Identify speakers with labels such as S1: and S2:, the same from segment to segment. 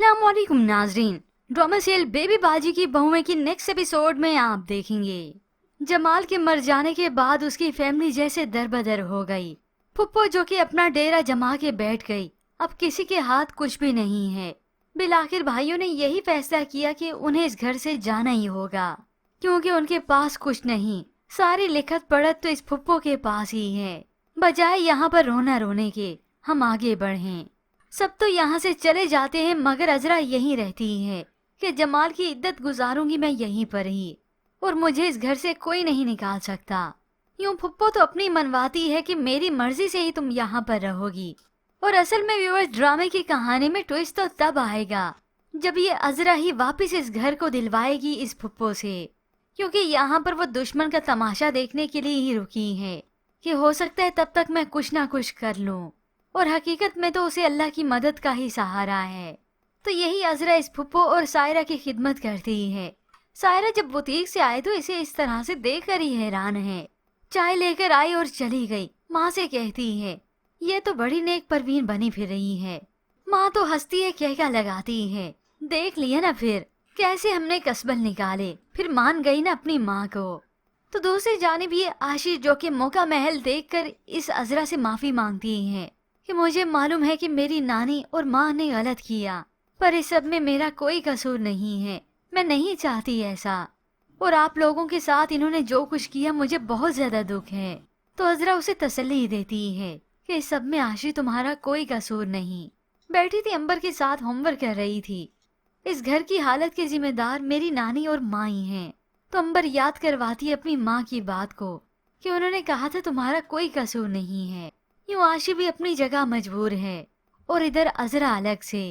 S1: अस्सलाम वालेकुम नाजरीन। ड्रामा सीरियल बेबी बाजी की बहुएं की नेक्स्ट एपिसोड में आप देखेंगे जमाल के मर जाने के बाद उसकी फैमिली जैसे दरबदर हो गई। फुप्पो जो कि अपना डेरा जमा के बैठ गई, अब किसी के हाथ कुछ भी नहीं है। बिलाखिर भाइयों ने यही फैसला किया कि उन्हें इस घर से जाना ही होगा, क्योंकि उनके पास कुछ नहीं, सारी लिखत पढ़त तो इस फुप्पो के पास ही है। बजाय यहाँ पर रोना रोने के हम आगे बढ़ें। सब तो यहाँ से चले जाते हैं, मगर अजरा यहीं रहती है कि जमाल की इद्दत गुजारूंगी मैं यहीं पर ही, और मुझे इस घर से कोई नहीं निकाल सकता। यूं फुप्पो तो अपनी मनवाती है कि मेरी मर्जी से ही तुम यहाँ पर रहोगी, और असल में व्यूअर्स ड्रामे की कहानी में ट्विस्ट तो तब आएगा जब ये अजरा ही वापस इस घर को दिलवाएगी इस फुप्पो से, क्योंकि यहाँ पर वो दुश्मन का तमाशा देखने के लिए ही रुकी है कि हो सकता है तब तक मैं कुछ ना कुछ कर लूं, और हकीकत में तो उसे अल्लाह की मदद का ही सहारा है। तो यही अजरा इस फुप्पो और सायरा की खिदमत करती है। सायरा जब बुटीक से आए तो इसे इस तरह से देखकर ही हैरान है। चाय लेकर आई और चली गई। माँ से कहती है, ये तो बड़ी नेक परवीन बनी फिर रही है। माँ तो हंसती है, कहका लगाती है, देख लिया ना फिर कैसे हमने कसबल निकाले, फिर मान गई ना अपनी माँ को। तो दूसरी जानिब ये आशीष जो कि मौका महल देखकर इस अजरा से माफी मांगती है कि मुझे मालूम है कि मेरी नानी और माँ ने गलत किया, पर इस सब में मेरा कोई कसूर नहीं है, मैं नहीं चाहती ऐसा, और आप लोगों के साथ इन्होंने जो कुछ किया मुझे बहुत ज्यादा दुख है। तो अजरा उसे तसल्ली देती है कि इस सब में आशी तुम्हारा कोई कसूर नहीं। बैठी थी अंबर के साथ होमवर्क कर रही थी। इस घर की हालत के जिम्मेदार मेरी नानी और माँ ही हैं। तो अंबर याद करवाती अपनी माँ की बात को कि उन्होंने कहा था तुम्हारा कोई कसूर नहीं है। यूं आशी भी अपनी जगह मजबूर है, और इधर अजरा अलग से।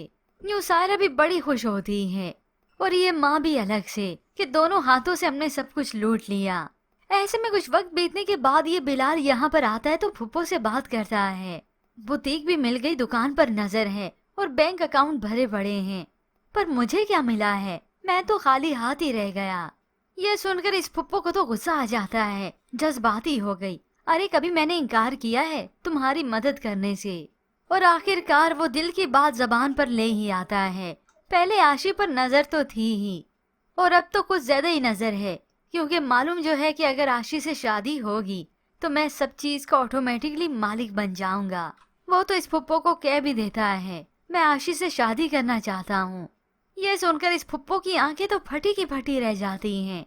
S1: यूं सायरा भी बड़ी खुश होती है, और ये माँ भी अलग से कि दोनों हाथों से हमने सब कुछ लूट लिया। ऐसे में कुछ वक्त बीतने के बाद ये बिलाल यहाँ पर आता है तो फुप्पो से बात करता है। बुटीक भी मिल गई, दुकान पर नजर है, और बैंक अकाउंट भरे पड़े हैं, पर मुझे क्या मिला है, मैं तो खाली हाथ ही रह गया। ये सुनकर इस फुप्पो को तो गुस्सा आ जाता है, जज्बाती हो गई। अरे कभी मैंने इनकार किया है तुम्हारी मदद करने से? और आखिरकार वो दिल की बात जबान पर ले ही आता है। पहले आशी पर नजर तो थी ही, और अब तो कुछ ज्यादा ही नजर है, क्योंकि मालूम जो है कि अगर आशी से शादी होगी तो मैं सब चीज का ऑटोमेटिकली मालिक बन जाऊंगा। वो तो इस फुप्पो को कह भी देता है मैं आशी से शादी करना चाहता हूँ। ये सुनकर इस फुप्पो की आंखें तो फटी की फटी रह जाती हैं।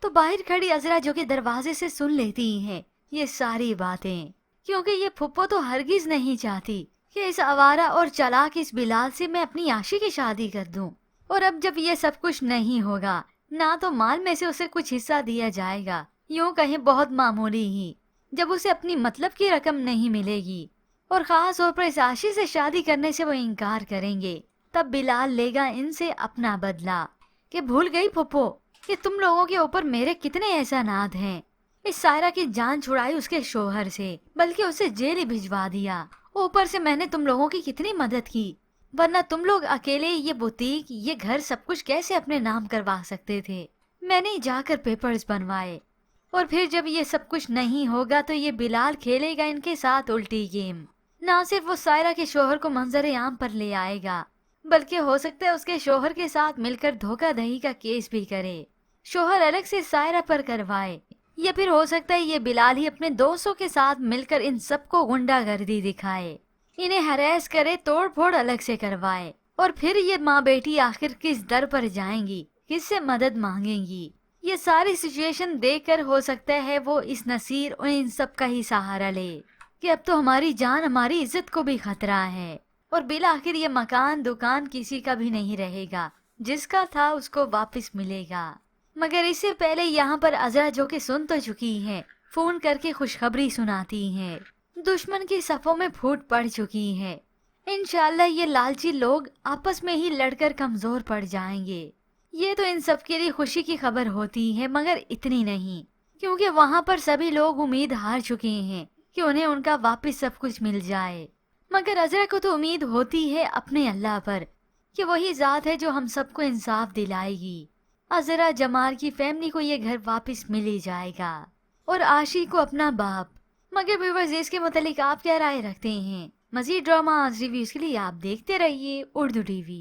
S1: तो बाहर खड़ी अजरा जो कि दरवाजे से सुन लेती है ये सारी बातें, क्योंकि ये फुप्पो तो हरगिज नहीं चाहती कि इस आवारा और चालाक इस बिलाल से मैं अपनी आशी की शादी कर दूं। और अब जब ये सब कुछ नहीं होगा, ना तो माल में से उसे कुछ हिस्सा दिया जाएगा, यूं कहीं बहुत मामूली ही, जब उसे अपनी मतलब की रकम नहीं मिलेगी, और खास तौर पर इस आशी से शादी करने से वो इनकार करेंगे, तब बिलाल लेगा इनसे अपना बदला कि भूल गई फुप्पो कि तुम लोगों के ऊपर मेरे कितने एहसानात हैं। इस सायरा की जान छुड़ाई उसके शोहर से, बल्कि उसे जेल ही भिजवा दिया। ऊपर से मैंने तुम लोगों की कितनी मदद की, वरना तुम लोग अकेले ये बुटीक, ये घर, सब कुछ कैसे अपने नाम करवा सकते थे? मैंने जाकर पेपर्स बनवाए, और फिर जब ये सब कुछ नहीं होगा तो ये बिलाल खेलेगा इनके साथ उल्टी गेम। ना सिर्फ वो सायरा के शोहर को मंजर आम पर ले आएगा, बल्कि हो सकता है उसके शोहर के साथ मिलकर धोखाधड़ी का केस भी करे, शोहर अलग से सायरा पर करवाए, या फिर हो सकता है ये बिलाल ही अपने दोस्तों के साथ मिलकर इन सबको गुंडागर्दी दिखाए, इन्हें हरेस करे, तोड़ फोड़ अलग से करवाए, और फिर ये माँ बेटी आखिर किस दर पर जाएंगी, किससे मदद मांगेंगी। ये सारी सिचुएशन देखकर हो सकता है वो इस नसीर और इन सब का ही सहारा ले कि अब तो हमारी जान, हमारी इज्जत को भी खतरा है, और बिल आखिर ये मकान दुकान किसी का भी नहीं रहेगा, जिसका था उसको वापस मिलेगा। मगर इससे पहले यहाँ पर अजरा जो कि सुन तो चुकी है, फोन करके खुशखबरी सुनाती है, दुश्मन की सफों में फूट पड़ चुकी है। इंशाल्लाह ये लालची लोग आपस में ही लड़कर कमजोर पड़ जाएंगे। ये तो इन सब के लिए खुशी की खबर होती है, मगर इतनी नहीं, क्योंकि वहाँ पर सभी लोग उम्मीद हार चुके हैं कि उन्हें उनका वापस सब कुछ मिल जाए। मगर अजरा को तो उम्मीद होती है अपने अल्लाह पर कि वही जात है जो हम सबको इंसाफ दिलाएगी। अजरा जमाल की फैमिली को ये घर वापस मिल ही जाएगा, और आशी को अपना बाप। मगर व्यूअर्स इसके मुतालिक आप क्या राय रखते हैं? मजीद ड्रामा रिव्यूज के लिए आप देखते रहिए उर्दू टीवी।